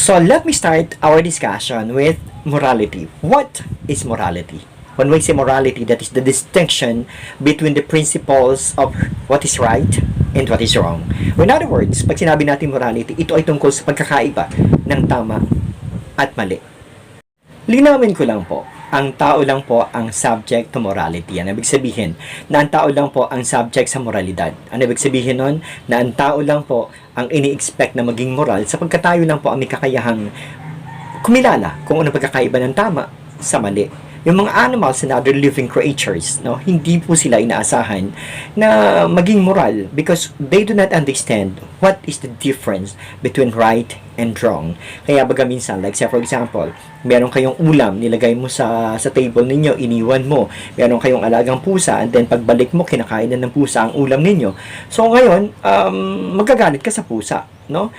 So let me start our discussion with morality. What is morality? When we say morality, that is the distinction between the principles of what is right and what is wrong. In other words, pag sinabi natin morality, ito ay tungkol sa pagkakaiba ng tama at mali. Linawin ko lang po, ang tao lang po ang subject to morality. Ano ibig sabihin? Na ang tao lang po ang subject sa moralidad. Ano ibig sabihin nun? Na ang tao lang po ang ini-expect na maging moral sapagkat tayo lang po ang may kakayahang kumilala kung ano pagkakaiba ng tama sa mali. Yung mga animals and other living creatures, no, hindi po sila inaasahan na maging moral because they do not understand what is the difference between right and wrong. Kaya baga minsan, like say for example, meron kayong ulam, nilagay mo sa table ninyo, iniwan mo. Meron kayong alagang pusa, and then pagbalik mo, kinakain na ng pusa ang ulam ninyo. So ngayon, magagalit ka sa pusa, no?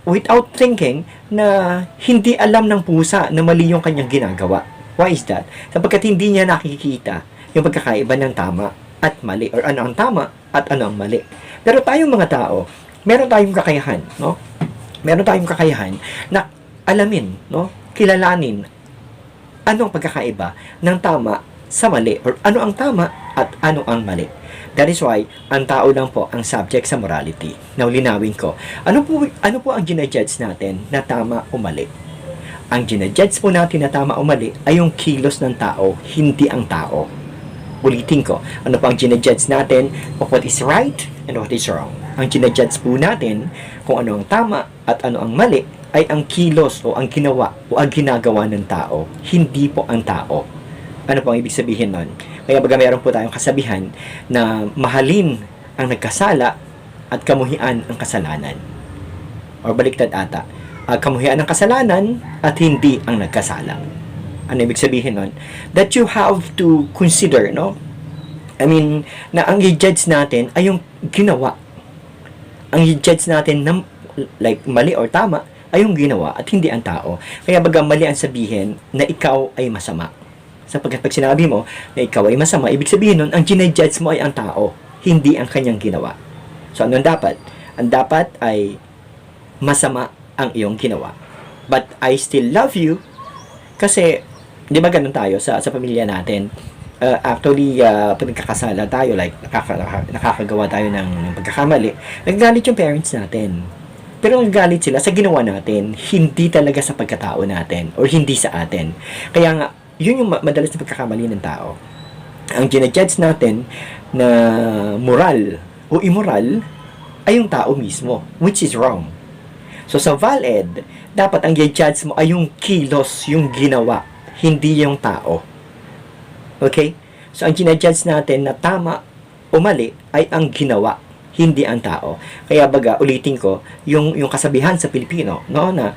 Without thinking na hindi alam ng pusa na mali yung kanyang ginagawa. Why is that? Sapagkat hindi niya nakikita yung pagkakaiba ng tama at mali, or ano ang tama at ano ang mali. Pero tayong mga tao, meron tayong kakayahan, no? Meron tayong kakayahan na alamin, no? Kilalanin anong pagkakaiba ng tama sa mali, or ano ang tama at ano ang mali. That is why ang tao lang po ang subject sa morality. Now, linawin ko. Ano po ang ginajudge natin na tama o mali? Ang ginajudge po natin na tama o mali ay yung kilos ng tao, hindi ang tao. Ulitin ko, ano po ang ginajudge natin of what is right and what is wrong? Ang ginajudge po natin kung ano ang tama at ano ang mali ay ang kilos o ang ginawa o ang ginagawa ng tao, hindi po ang tao. Ano po ang ibig sabihin nun? Kaya baga meron po tayong kasabihan na mahalin ang nagkasala at kamuhian ang kasalanan. Or baliktad ata. Kamuhian ang kasalanan at hindi ang nagkasala. Ano ibig sabihin nun? That you have to consider, no? I mean, na ang i-judge natin ay yung ginawa. Ang i-judge natin na like mali or tama ay yung ginawa at hindi ang tao. Kaya baga mali ang sabihin na ikaw ay masama. Sapagkat pag sinabi mo na ikaw ay masama, ibig sabihin nun, ang ginajudge mo ay ang tao, hindi ang kanyang ginawa. So, anong dapat? Ang dapat ay masama ang iyong ginawa. But I still love you kasi, di ba ganun tayo sa pamilya natin? Actually, pag nagkakasala tayo, like, nakakagawa tayo ng pagkakamali, nagagalit yung parents natin. Pero nagagalit sila sa ginawa natin, hindi talaga sa pagkatao natin, or hindi sa atin. Kaya nga, yun yung madalas na pagkakamali ng tao. Ang ginajudge natin na moral o immoral ay yung tao mismo, which is wrong. So, sa VALED, dapat ang i-judge mo ay yung kilos, yung ginawa, hindi yung tao. Okay? So, ang ginajudge natin na tama o mali ay ang ginawa, hindi ang tao. Kaya baga, ulitin ko, yung kasabihan sa Pilipino, no, na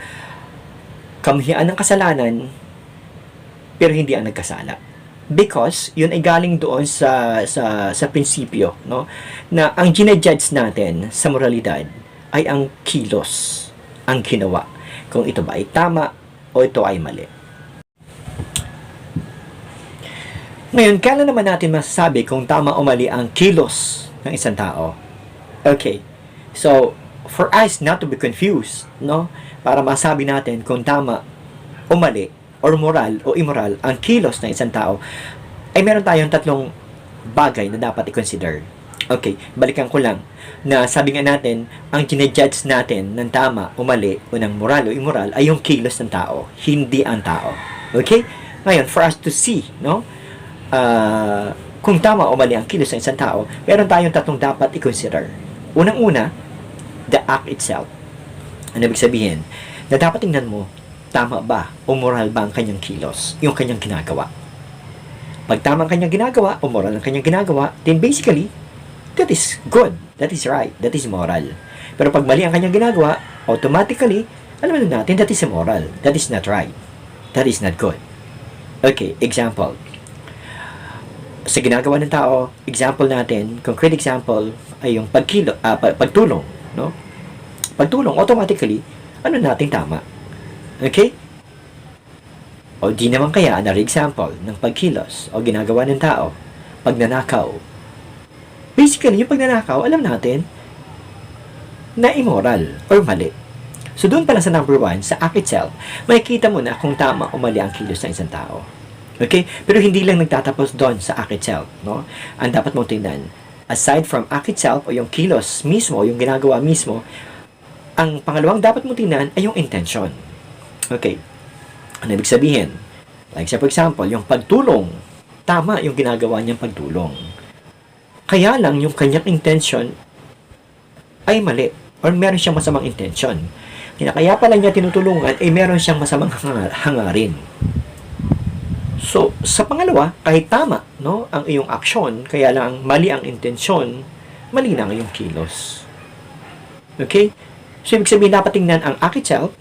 kamuhian ng kasalanan, pero hindi ang nagkasala. Because, yun ay galing doon sa prinsipyo, no, na ang ginajudge natin sa moralidad ay ang kilos, ang ginawa. Kung ito ba ay tama o ito ay mali. Ngayon, kailan naman natin masasabi kung tama o mali ang kilos ng isang tao? Okay. So, for us not to be confused, no? Para masabi natin kung tama o mali, or moral o immoral ang kilos ng isang tao, ay meron tayong tatlong bagay na dapat i-consider. Okay, balikan ko lang na sabi nga natin, ang ginajudge natin ng tama o mali o ng moral o immoral ay yung kilos ng tao, hindi ang tao. Okay? Ngayon, for us to see, no? Kung tama o mali ang kilos ng isang tao, meron tayong tatlong dapat i-consider. Unang-una, the act itself. Ano ibig sabihin? Na dapat tingnan mo, tama ba o moral ba ang kanyang kilos, yung kanyang ginagawa. Pag tama ang kanyang ginagawa o moral ang kanyang ginagawa, then basically, that is good, that is right, that is moral. Pero pag mali ang kanyang ginagawa, automatically, alam na natin, that is immoral, that is not right, that is not good. Okay, example. Sa ginagawa ng tao, example natin, concrete example, ay yung pagtulong, no? Pagtulong, automatically, ano natin tama? Okay? O di naman kaya, another example ng pagkilos o ginagawa ng tao, pagnanakaw. Basically, yung pagnanakaw, alam natin na immoral or mali. So doon pala sa number 1, sa act itself, makikita mo na kung tama o mali ang kilos ng isang tao. Okay? Pero hindi lang nagtatapos doon sa act itself, no? Ang dapat mong tingnan, aside from act itself o yung kilos mismo, yung ginagawa mismo, ang pangalawang dapat mong tingnan ay yung intention. Okay? Ano ibig sabihin? Like for example, yung pagtulong, tama yung ginagawa niyang pagtulong. Kaya lang yung kanyang intention ay mali or meron siyang masamang intention. Kaya pala niya tinutulungan ay meron siyang masamang hangarin. So, sa pangalawa, kahit tama, no, ang iyong aksyon, kaya lang mali ang intensyon, mali na ang iyong kilos. Okay? So, ibig sabihin, dapat tingnan ang act itself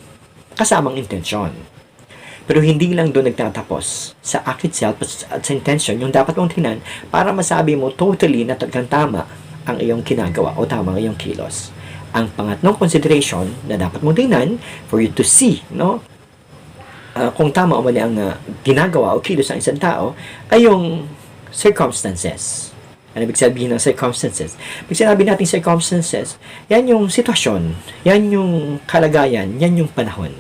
kasamang intensyon. Pero hindi lang doon nagtatapos sa act itself at sa intention, yung dapat mong tingnan para masabi mo totally na talagang tama ang iyong ginagawa o tama ang iyong kilos. Ang pangatlong consideration na dapat mong tingnan for you to see, no, kung tama o mali ang ginagawa o kilos ng isang tao ay yung circumstances. Ano ibig sabihin ng circumstances? Pag sinabi natin circumstances, yan yung sitwasyon, yan yung kalagayan, yan yung panahon.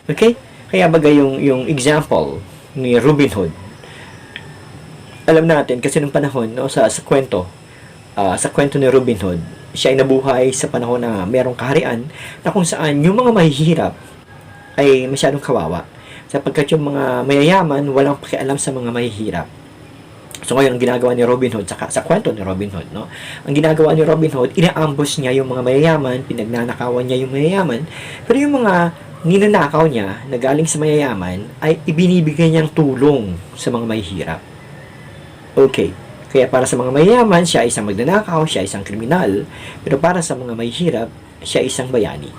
Okay? Kaya bagay yung example ni Robin Hood. Alam natin kasi nung panahon, no, sa kwento ni Robin Hood, siya ay nabuhay sa panahon na merong kaharian na kung saan yung mga mahihirap ay masyadong kawawa. Sapagkat yung mga mayayaman, walang pakialam sa mga mahihirap. So ngayon, ang ginagawa ni Robin Hood, sa kwento ni Robin Hood, no? Ang ginagawa ni Robin Hood, ina-ambush niya yung mga mayayaman, pinagnanakawan niya yung mayayaman, pero yung mga ninanakaw niya na galing sa mayayaman, ay ibinibigay niyang tulong sa mga mahihirap. Okay. Kaya para sa mga mayayaman, siya isang magnanakaw, siya isang kriminal. Pero para sa mga mahihirap, siya isang bayani.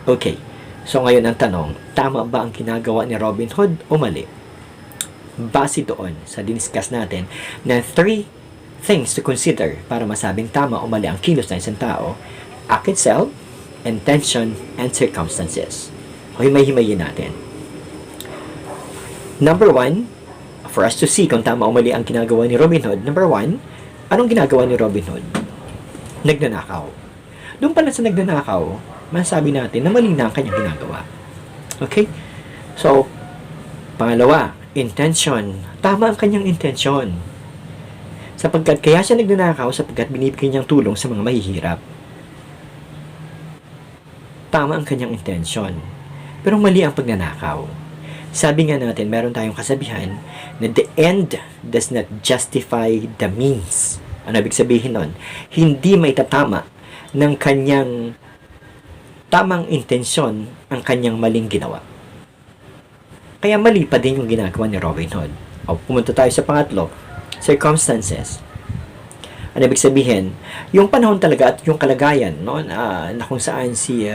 Okay. So ngayon ang tanong, tama ba ang ginagawa ni Robin Hood o mali? Base doon sa diniscuss natin na 3 things to consider para masabing tama o mali ang kilos ng isang tao: act itself, intention, and circumstances. O himay-himayin natin. Number 1, for us to see kung tama o mali ang ginagawa ni Robin Hood. Number 1, anong ginagawa ni Robin Hood? Nagnanakaw. Doon pala sa nagnanakaw, masabi natin na mali na ang kanyang ginagawa. Okay? So, pangalawa, intention. Tama ang kanyang intention. Sapagkat kaya siya nagnanakaw sapagkat binibigay niyang tulong sa mga mahihirap. Tama ang kanyang intention. Pero mali ang pagnanakaw. Sabi nga natin, meron tayong kasabihan na the end does not justify the means. Ano ibig sabihin nun? Hindi may tatama ng kanyang tamang intensyon ang kanyang maling ginawa. Kaya mali pa din yung ginagawa ni Robin Hood. O, pumunta tayo sa pangatlo, circumstances. Ano ibig sabihin? Yung panahon talaga at yung kalagayan, no, na kung saan si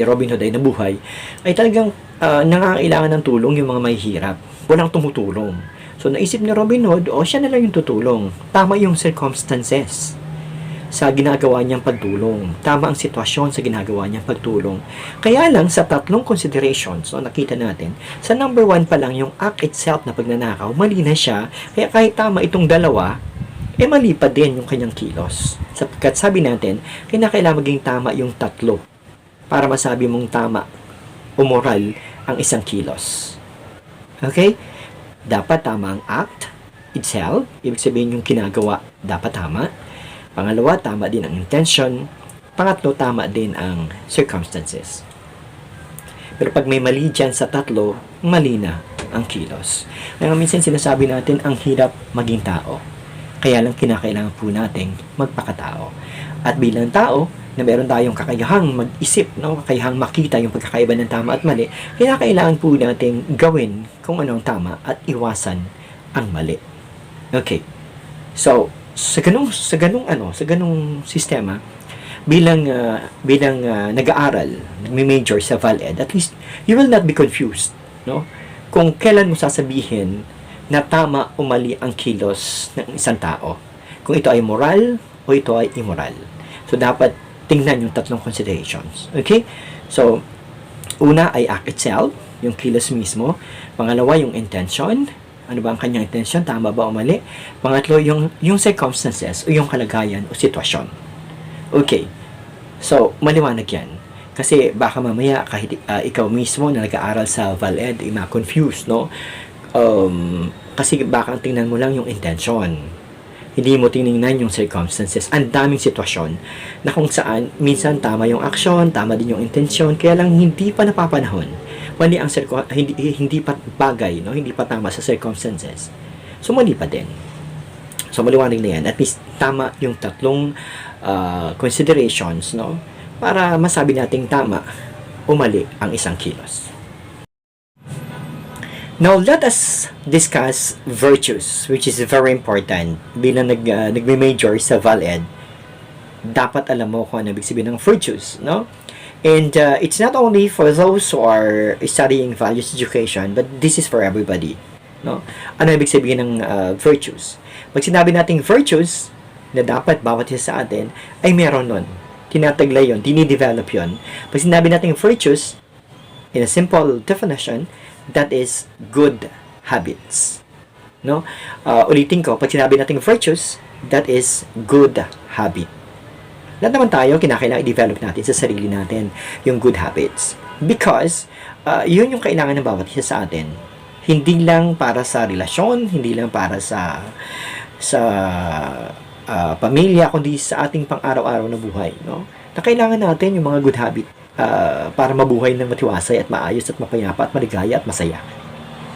Robin Hood ay nabuhay, ay talagang nangangailangan ng tulong yung mga mahihirap. Walang tumutulong. So naisip ni Robin Hood, siya na lang yung tutulong. Tama yung circumstances sa ginagawa niyang pagtulong. Tama ang sitwasyon sa ginagawa niyang pagtulong. Kaya lang sa tatlong considerations, so nakita natin, sa number 1 pa lang yung act itself na pagnanakaw, mali na siya. Kaya kahit tama itong dalawa, mali pa din yung kanyang kilos. Sapagkat sabi natin, kailangan maging tama yung tatlo para masabi mong tama o moral ang isang kilos. Okay? Dapat tama ang act itself. Ibig sabihin yung ginagawa dapat tama. Pangalawa, tama din ang intention. Pangatlo, tama din ang circumstances. Pero pag may mali dyan sa tatlo, mali na ang kilos. Kaya minsan sinasabi natin, ang hirap maging tao. Kaya lang kinakailangan po nating magpakatao. At bilang tao, na meron tayong kakayahang mag-isip, no? Kakayahang makita yung pagkakaiba ng tama at mali, kailangan po nating gawin kung ano ang tama at iwasan ang mali. Okay. So, sa ganung sistema, bilang nag-aaral, nagme-major sa ValEd, at least you will not be confused, no? Kung kailan mo sasabihin na tama o mali ang kilos ng isang tao. Kung ito ay moral o ito ay immoral. So, dapat tingnan yung tatlong considerations. Okay? So, una ay act itself, yung kilos mismo. Pangalawa, yung intention. Ano ba ang kanyang intention? Tama ba o mali? Pangatlo, yung circumstances o yung kalagayan o sitwasyon. Okay. So, maliwanag yan. Kasi baka mamaya kahit ikaw mismo na nag-aaral sa VALED, ma-confuse, no? Kasi baka ang tingnan mo lang yung intention. Hindi mo tinignan yung circumstances. Ang daming sitwasyon na kung saan minsan tama yung action, tama din yung intention, kaya lang hindi pa napapanahon. Mali ang hindi pa bagay, no? Hindi pa tama sa circumstances. So mali pa din. So maliwanag na yan. At least tama yung tatlong considerations, no? Para masabi nating tama o mali ang isang kilos. Now, let us discuss virtues, which is very important. Bilang nagme-major sa VALED, dapat alam mo kung ano ibig sabihin ng virtues, no? And it's not only for those who are studying values education, but this is for everybody, no? Ano ibig sabihin ng virtues? Pag sinabi nating virtues, na dapat bawat isa sa atin, ay meron nun. Tinataglay yun, dinidevelop yun. Pag sinabi nating virtues, in a simple definition, that is good habits. No? Ulitin ko, pag sinabi nating virtues, that is good habit. Lahat naman tayo, kinakailangan i-develop natin sa sarili natin yung good habits. Because, yun yung kailangan ng bawat isa sa atin. Hindi lang para sa relasyon, hindi lang para sa pamilya, kundi sa ating pang-araw-araw na buhay. No? Na kailangan natin yung mga good habit para mabuhay ng matiwasay at maayos at mapayapa at maligaya at masaya.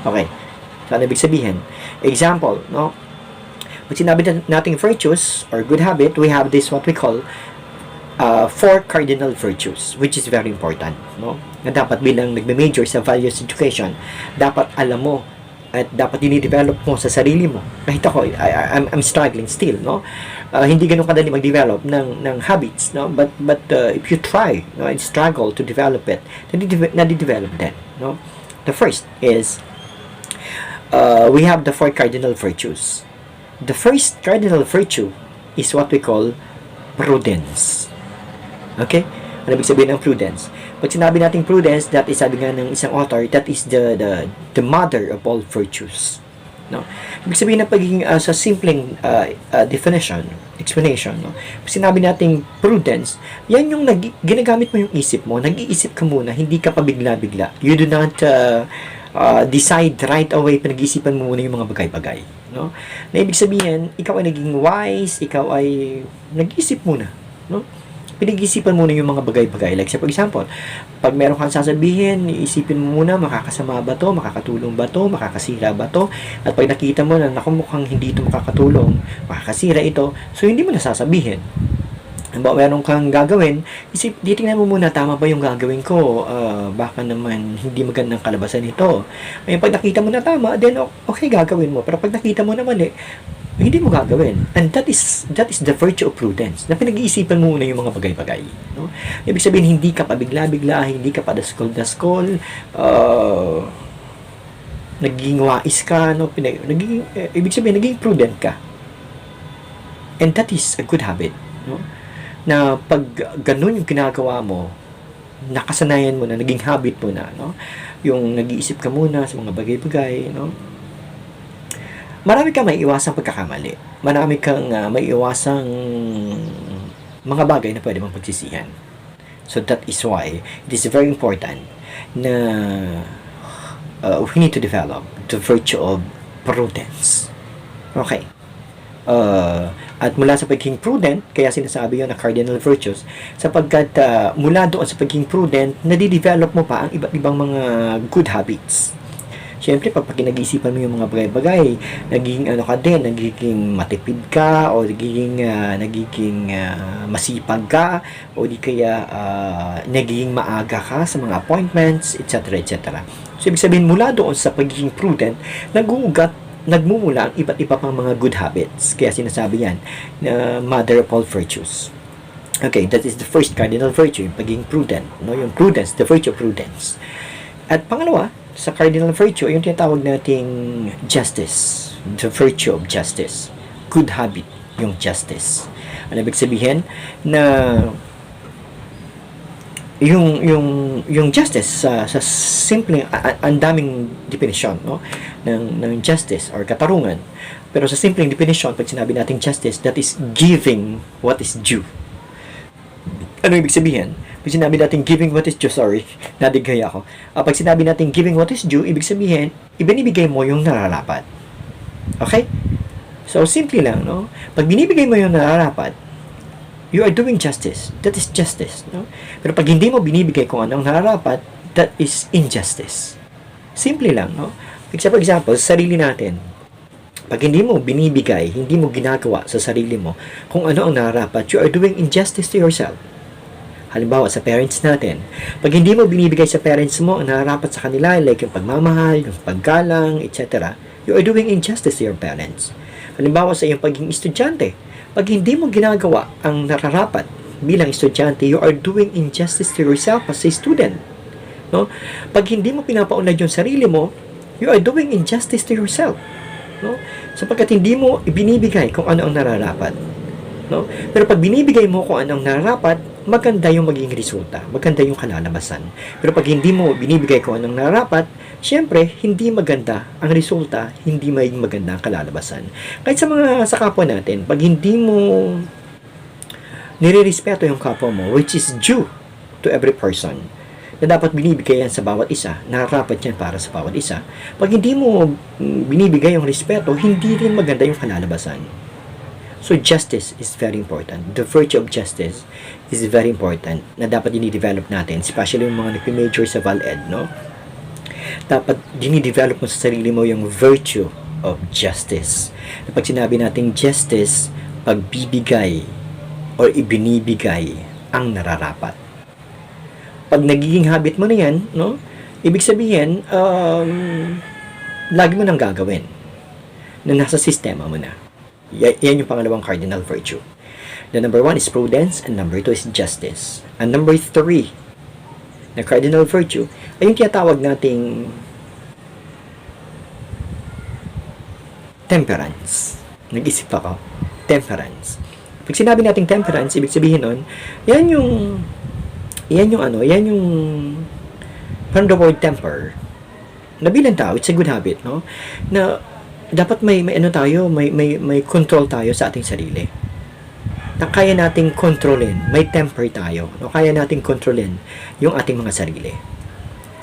Okay. So, ano ibig sabihin? Example, no? Pag sinabi nating virtues or good habit, we have this what we call 4 cardinal virtues, which is very important, no? Na dapat bilang nagme-major sa values education, dapat alam mo at dapat dinidevelop mo sa sarili mo. Kahit ako, I'm struggling still, no? Hindi ganun kadali mag-develop ng habits, no? But if you try, no, and struggle to develop it, nadi-develop that, no? The first is, we have the 4 cardinal virtues. The first cardinal virtue is what we call prudence. Okay? Ano ibig sabihin ng prudence? Pag sinabi natin prudence, that is, sabi nga ng isang author, that is the mother of all virtues. No? Ibig sabihin na pagiging sa simpleng definition, explanation, no? Pag sinabi natin prudence, yan yung ginagamit mo yung isip mo, nag-iisip ka muna, hindi ka pa bigla-bigla. You do not decide right away, pinag-iisipan mo muna yung mga bagay-bagay. No? Na ibig sabihin, ikaw ay naging wise, ikaw ay nag-iisip muna. No? Pinag-isipan muna yung mga bagay-bagay. Like, for example, pag meron kang sasabihin, iisipin mo muna, makakasama ba to, makakatulong ba to, makakasira ba to, at pag nakita mo na, naku, mukhang hindi ito makakatulong, makakasira ito, so hindi mo nasasabihin. Meron kang gagawin, titingnan mo muna, tama ba yung gagawin ko? Baka naman hindi magandang kalabasan ito. Ngayon, pag nakita mo na tama, then okay, gagawin mo. Pero pag nakita mo na mali, hindi mo gagawin. And that is the virtue of prudence. Na pinag-iisipan mo muna yung mga bagay-bagay. No? Ibig sabihin, hindi ka pa bigla-bigla, hindi ka pa daskol-daskol, naging wais ka, no? Ibig sabihin, naging prudent ka. And that is a good habit. No? Na pag ganun yung ginagawa mo, nakasanayan mo na, naging habit mo na, no? Yung nag-iisip ka muna sa mga bagay-bagay, no? Marami kang maiiwasang pagkakamali. Marami kang maiiwasang mga bagay na pwede mong pagsisihan. So that is why it is very important na we need to develop the virtue of prudence. Okay. At mula sa pagiging prudent, kaya sinasabi yun na cardinal virtues, sapagkat mula doon sa pagiging prudent, nadidevelop mo pa ang iba't ibang mga good habits. Siyempre, pag pinag-iisipan mo yung mga bagay-bagay, naging nagiging matipid ka, o nagiging masipag ka, o di kaya nagiging maaga ka sa mga appointments, etc. etc. So, ibig sabihin, mula doon sa pagiging prudent, nagmumula ang iba't iba pang mga good habits. Kaya sinasabi yan, na mother of all virtues. Okay, that is the first cardinal virtue, yung pagiging prudent. No? Yung prudence, the virtue of prudence. At pangalawa, sa cardinal virtue, yung tinatawag nating justice. The virtue of justice. Good habit, yung justice. Ano ibig sabihin? Na yung justice sa simple, ang daming definisyon, no, ng justice or katarungan. Pero sa simpleng definition, pag sinabi nating justice, that is giving what is due. Ano ibig sabihin? Pag sinabi natin giving what is due, sorry, nadigay ako. Pag sinabi natin giving what is due, ibig sabihin, ibinibigay mo yung nararapat. Okay? So, simple lang, no? Pag binibigay mo yung nararapat, you are doing justice. That is justice, no? Pero pag hindi mo binibigay kung anong nararapat, that is injustice. Simple lang, no? For example, sa sarili natin, pag hindi mo binibigay, hindi mo ginagawa sa sarili mo kung ano ang nararapat, you are doing injustice to yourself. Halimbawa, sa parents natin, pag hindi mo binibigay sa parents mo ang nararapat sa kanila, like yung pagmamahal, yung paggalang, etc., you are doing injustice to your parents. Halimbawa, sa iyong pagiging estudyante, pag hindi mo ginagawa ang nararapat bilang estudyante, you are doing injustice to yourself as a student. No? Pag hindi mo pinapaunlad yung sarili mo, you are doing injustice to yourself. No? Sapagkat hindi mo ibinibigay kung ano ang nararapat. No? Pero pag binibigay mo kung ano ang nararapat, maganda yung magiging resulta, maganda yung kalalabasan. Pero pag hindi mo binibigay kung anong nararapat, syempre, hindi maganda ang resulta, hindi magiging maganda ang kalalabasan. Kahit sa kapwa natin, pag hindi mo nire-respeto yung kapwa mo, which is due to every person, na dapat binibigay yan sa bawat isa, nararapat yan para sa bawat isa. Pag hindi mo binibigay yung respeto, hindi rin maganda yung kalalabasan. So, justice is very important. The virtue of justice is very important na dapat dinidevelop natin, especially yung mga nagpi-major sa ValEd, no? Dapat dinidevelop mo sa sarili mo yung virtue of justice. Pag sinabi natin justice, pagbibigay or ibinibigay ang nararapat. Pag nagiging habit mo na yan, no? Ibig sabihin, lagi mo nang gagawin na nasa sistema mo na. Yan yung pangalawang cardinal virtue. The number 1 is prudence, and number 2 is justice. And number 3 na cardinal virtue ay yung tinatawag nating temperance. Nag-isip ako. Temperance. Pag sinabi nating temperance, ibig sabihin nun, yan yung from the word temper, na bilang tao, it's a good habit, no? Na dapat may control tayo sa ating sarili. Na kaya nating kontrolin, may temper tayo, no? Kaya nating kontrolin yung ating mga sarili.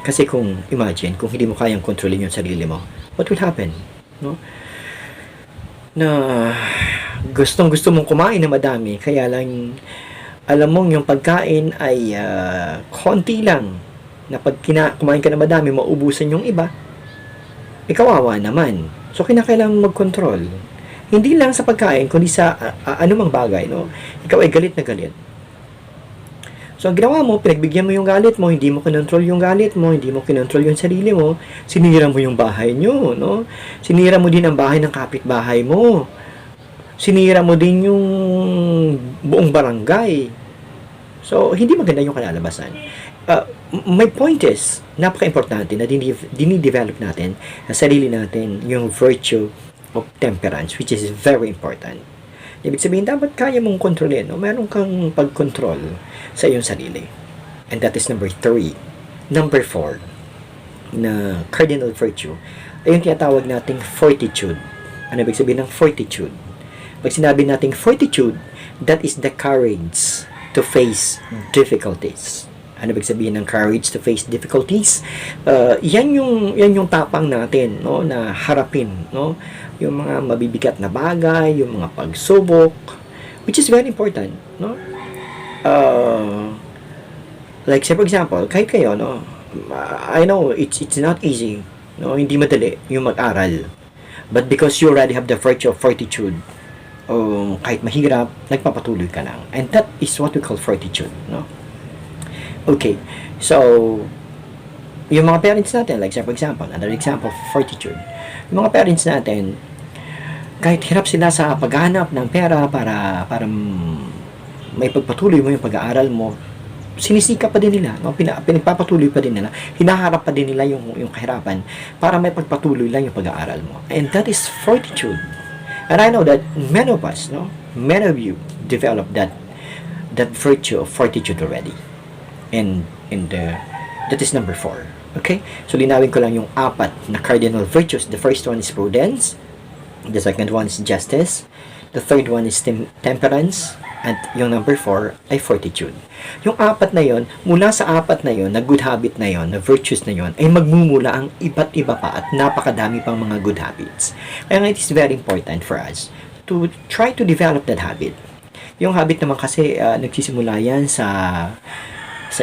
Kasi kung hindi mo kayang kontrolin yung sarili mo, what will happen, no? Na gusto mong kumain na madami, kaya lang alam mong yung pagkain ay konti lang, na pag kumain ka na madami, maubusan yung iba, kawawa naman. So, kinakailangan mag-control. Hindi lang sa pagkain, kundi sa anumang bagay, no? Ikaw ay galit na galit. So, ang ginawa mo, pinagbigyan mo yung galit mo, hindi mo kinontrol yung galit mo, hindi mo kinontrol yung sarili mo, sinira mo yung bahay nyo, no? Sinira mo din ang bahay ng kapitbahay mo. Sinira mo din yung buong barangay. So, hindi maganda yung kalalabasan. My point is, napaka-importante na dinidevelop natin sa sarili natin yung virtue of temperance, which is very important. Ibig sabihin, dapat kaya mong kontrolin, no? Meron kang pag-control sa iyong sarili. And that is number 3. Number 4 na cardinal virtue ay yung tinatawag nating fortitude. Ano ibig sabihin ng fortitude? Pag sinabi nating fortitude, that is the courage to face difficulties. Ano ibig sabihin ng courage to face difficulties? Yan yung tapang natin, no, na harapin, no, yung mga mabibigat na bagay, yung mga pagsubok, which is very important, no? Like say for example, kahit kayo, no, I know it's not easy, no, hindi madali yung mag-aral. But because you already have the virtue of fortitude, kahit mahirap, nagpapatuloy ka lang. And that is what we call fortitude, no? Okay, so yung mga parents natin, like say for example, another example of fortitude, yung mga parents natin, kahit hirap sila sa paghanap ng pera para may pagpatuloy mo yung pag-aaral mo, sinisika pa din nila, no? Pinagpapatuloy pa din nila, hinaharap pa din nila yung kahirapan para may pagpatuloy lang yung pag-aaral mo. And that is fortitude. And I know that many of us, no, many of you develop that virtue of fortitude already. And that is number 4. Okay? So, linawin ko lang yung 4 na cardinal virtues. The first one is prudence. The second one is justice. The third one is temperance. At yung number 4 ay fortitude. Yung apat na yon, mula sa apat na yon, na good habit na yon, na virtues na yon, ay magmumula ang iba't iba pa at napakadami pang mga good habits. Kaya nga it is very important for us to try to develop that habit. Yung habit naman kasi nagsisimula yan sa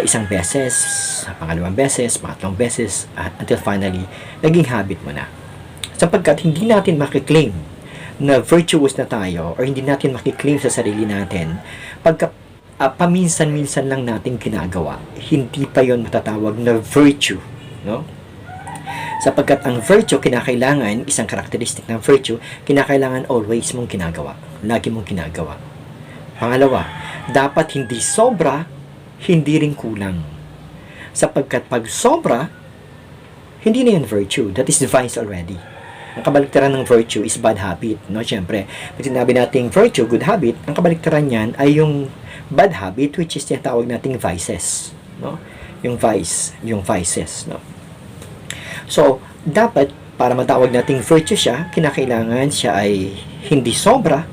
isang beses, sa pangalawang beses, pangatlong beses, until finally, naging habit mo na. Sapagkat hindi natin makiklaim na virtuous na tayo or hindi natin makiklaim sa sarili natin pagka paminsan-minsan lang natin ginagawa, hindi pa yon matatawag na virtue, no? Sapagkat ang virtue, kinakailangan, isang karakteristik ng virtue, kinakailangan always mong ginagawa, lagi mong ginagawa. Pangalawa, dapat hindi sobra, hindi rin kulang. Sapagkat pag sobra, hindi na yan virtue, that is vice already. Ang kabaliktaran ng virtue is bad habit, no? Siyempre, pag sinabi nating virtue, good habit, ang kabaliktaran niyan ay yung bad habit, which is tinatawag nating vices, no? Yung vices, no? So, dapat, para matawag nating virtue siya, kinakailangan siya ay hindi sobra,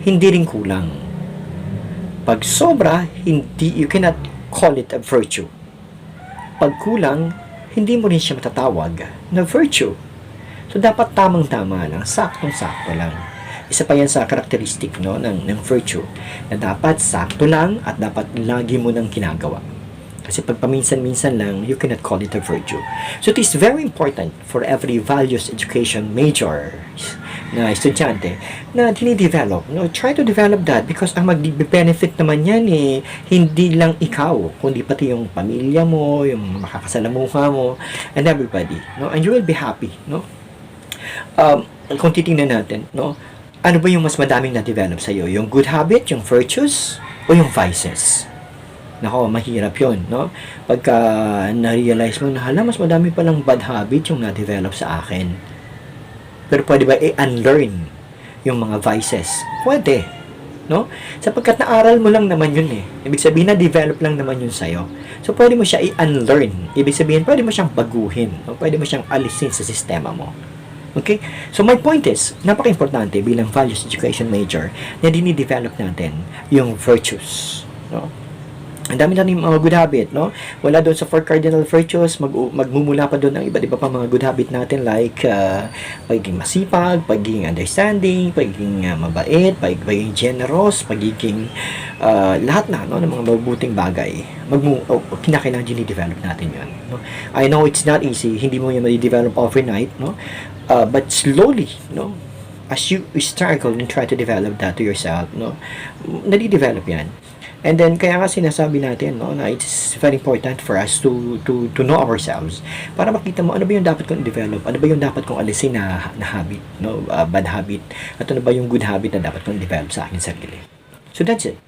hindi rin kulang. Pag sobra, you cannot call it a virtue. Pag kulang, hindi mo rin siya matatawag na virtue. So, dapat tamang-tama lang, saktong-sakto lang. Isa pa yan sa karakteristik, no, ng virtue, na dapat sakto lang at dapat lagi mo nang ginagawa. Kasi pag paminsan-minsan lang, you cannot call it a virtue. So, it is very important for every values education major na estudyante na dinidevelop. No? Try to develop that because ang mag-benefit naman yan hindi lang ikaw, kundi pati yung pamilya mo, yung makakasalamuha mo, and everybody. No? And you will be happy. No? Kung titingnan natin, no? Ano ba yung mas madaming na-develop sa'yo? Yung good habit, yung virtues, o yung vices? Nako, mahirap yun, no? Pagka na-realize mo na, hala, mas madami palang bad habit yung na-develop sa akin. Pero pwede ba i-unlearn yung mga vices? Pwede, no? Sapagkat naaral mo lang naman yun Ibig sabihin na-develop lang naman yun sa'yo. So, pwede mo siya i-unlearn. Ibig sabihin, pwede mo siyang baguhin. No? Pwede mo siyang alisin sa sistema mo. Okay? So, my point is, napaka-importante bilang values education major na dinidevelop natin yung virtues. No? Ang dami na rin mga good habit, no? Wala doon sa 4 cardinal virtues, magmumula pa doon ang iba't iba pa mga good habit natin like pagiging masipag, pagiging understanding, pagiging mabait, pagiging generous, pagiging lahat na, no, ng mga mabuting bagay. Kinakailangan dinidevelop natin yun. No? I know it's not easy, hindi mo yan ma-develop overnight, no? But slowly, no? As you struggle and try to develop that to yourself, no? Nadi-develop yan. And then, kaya nga sinasabi natin, no, na it's very important for us to know ourselves para makita mo ano ba yung dapat kong develop, ano ba yung dapat kong alisin na habit, no, bad habit, at ano ba yung good habit na dapat kong develop sa akin sarili. So, that's it.